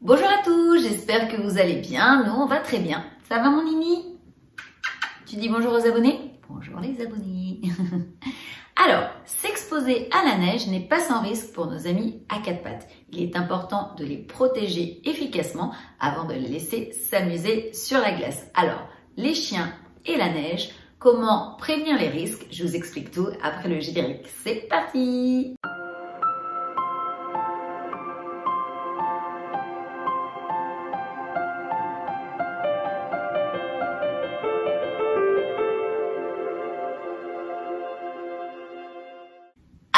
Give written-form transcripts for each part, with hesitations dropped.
Bonjour à tous, j'espère que vous allez bien. Nous, on va très bien. Ça va mon Nini? Tu dis bonjour aux abonnés? Bonjour les abonnés. Alors, s'exposer à la neige n'est pas sans risque pour nos amis à quatre pattes. Il est important de les protéger efficacement avant de les laisser s'amuser sur la glace. Alors, les chiens et la neige, comment prévenir les risques? Je vous explique tout après le générique. C'est parti!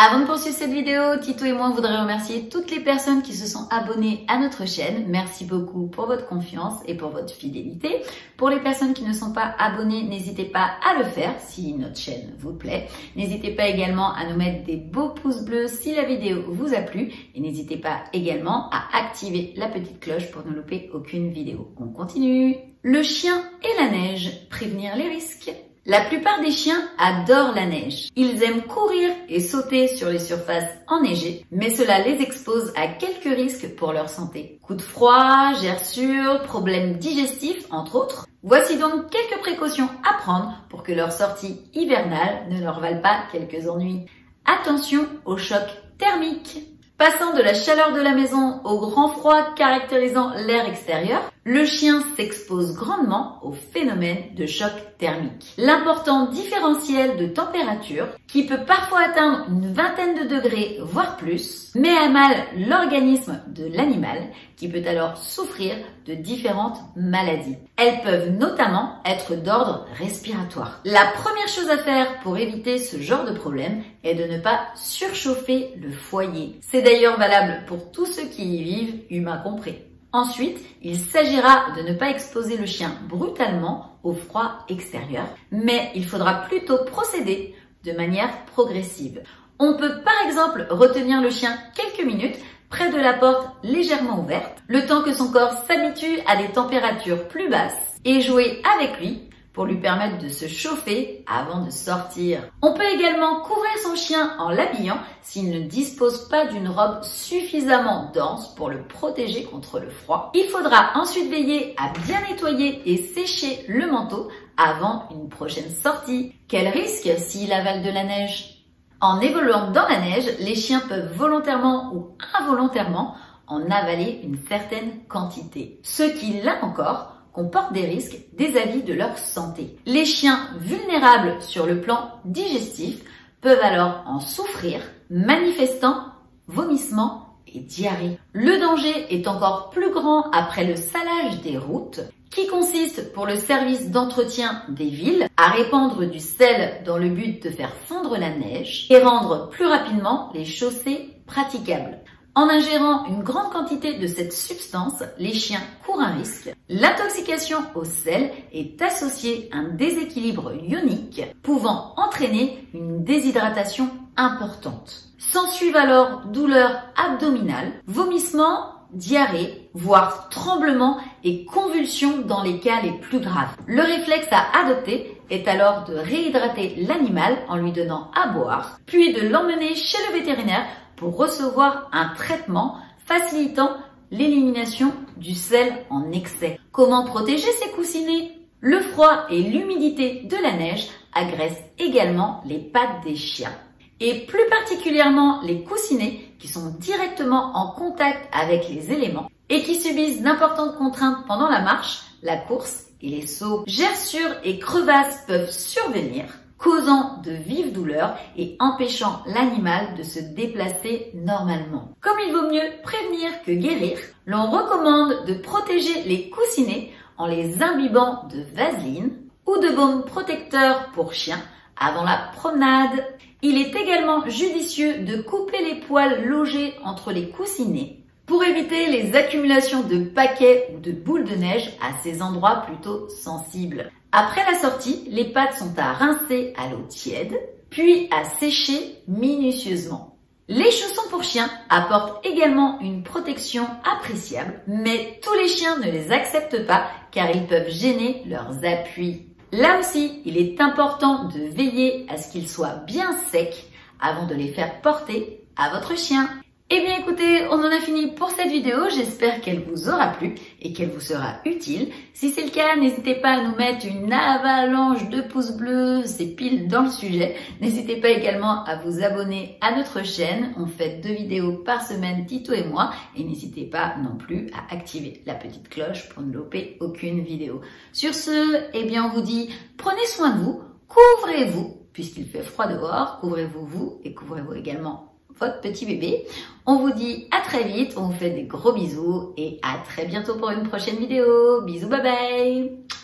Avant de poursuivre cette vidéo, Tito et moi voudraient remercier toutes les personnes qui se sont abonnées à notre chaîne. Merci beaucoup pour votre confiance et pour votre fidélité. Pour les personnes qui ne sont pas abonnées, n'hésitez pas à le faire si notre chaîne vous plaît. N'hésitez pas également à nous mettre des beaux pouces bleus si la vidéo vous a plu. Et n'hésitez pas également à activer la petite cloche pour ne louper aucune vidéo. On continue. Le chien et la neige, prévenir les risques. La plupart des chiens adorent la neige. Ils aiment courir et sauter sur les surfaces enneigées, mais cela les expose à quelques risques pour leur santé. Coups de froid, gerçures, problèmes digestifs, entre autres. Voici donc quelques précautions à prendre pour que leur sortie hivernale ne leur vale pas quelques ennuis. Attention au choc thermique. Passant de la chaleur de la maison au grand froid caractérisant l'air extérieur, le chien s'expose grandement au phénomène de choc thermique. L'important différentiel de température, qui peut parfois atteindre une vingtaine de degrés, voire plus, met à mal l'organisme de l'animal, qui peut alors souffrir de différentes maladies. Elles peuvent notamment être d'ordre respiratoire. La première chose à faire pour éviter ce genre de problème est de ne pas surchauffer le foyer. C'est d'ailleurs valable pour tous ceux qui y vivent, humains compris. Ensuite, il s'agira de ne pas exposer le chien brutalement au froid extérieur, mais il faudra plutôt procéder de manière progressive. On peut par exemple retenir le chien quelques minutes près de la porte légèrement ouverte, le temps que son corps s'habitue à des températures plus basses, et jouer avec lui pour lui permettre de se chauffer avant de sortir. On peut également couvrir son chien en l'habillant s'il ne dispose pas d'une robe suffisamment dense pour le protéger contre le froid. Il faudra ensuite veiller à bien nettoyer et sécher le manteau avant une prochaine sortie. Quel risque s'il avale de la neige? En évoluant dans la neige, les chiens peuvent volontairement ou involontairement en avaler une certaine quantité. Ce qui, là encore, comportent des risques vis-à-vis de leur santé. Les chiens vulnérables sur le plan digestif peuvent alors en souffrir, manifestant vomissements et diarrhée. Le danger est encore plus grand après le salage des routes, qui consiste pour le service d'entretien des villes à répandre du sel dans le but de faire fondre la neige et rendre plus rapidement les chaussées praticables. En ingérant une grande quantité de cette substance, les chiens courent un risque. L'intoxication au sel est associée à un déséquilibre ionique pouvant entraîner une déshydratation importante. S'ensuivent alors douleurs abdominales, vomissements, diarrhée, voire tremblements et convulsions dans les cas les plus graves. Le réflexe à adopter est alors de réhydrater l'animal en lui donnant à boire, puis de l'emmener chez le vétérinaire pour recevoir un traitement facilitant l'élimination du sel en excès. Comment protéger ces coussinets? Le froid et l'humidité de la neige agressent également les pattes des chiens. Et plus particulièrement les coussinets qui sont directement en contact avec les éléments et qui subissent d'importantes contraintes pendant la marche, la course et les sauts. Gerçures et crevasses peuvent survenir, causant de vives douleurs et empêchant l'animal de se déplacer normalement. Comme il vaut mieux prévenir que guérir, l'on recommande de protéger les coussinets en les imbibant de vaseline ou de baume protecteur pour chiens avant la promenade. Il est également judicieux de couper les poils logés entre les coussinets pour éviter les accumulations de paquets ou de boules de neige à ces endroits plutôt sensibles. Après la sortie, les pattes sont à rincer à l'eau tiède, puis à sécher minutieusement. Les chaussons pour chiens apportent également une protection appréciable, mais tous les chiens ne les acceptent pas car ils peuvent gêner leurs appuis. Là aussi, il est important de veiller à ce qu'ils soient bien secs avant de les faire porter à votre chien. Eh bien écoutez, on en a fini pour cette vidéo, j'espère qu'elle vous aura plu et qu'elle vous sera utile. Si c'est le cas, n'hésitez pas à nous mettre une avalanche de pouces bleus, c'est pile dans le sujet. N'hésitez pas également à vous abonner à notre chaîne, on fait 2 vidéos par semaine, Tito et moi, et n'hésitez pas non plus à activer la petite cloche pour ne louper aucune vidéo. Sur ce, eh bien on vous dit, prenez soin de vous, couvrez-vous, puisqu'il fait froid dehors, couvrez-vous vous et couvrez-vous également votre petit bébé. On vous dit à très vite, on vous fait des gros bisous et à très bientôt pour une prochaine vidéo. Bisous, bye bye!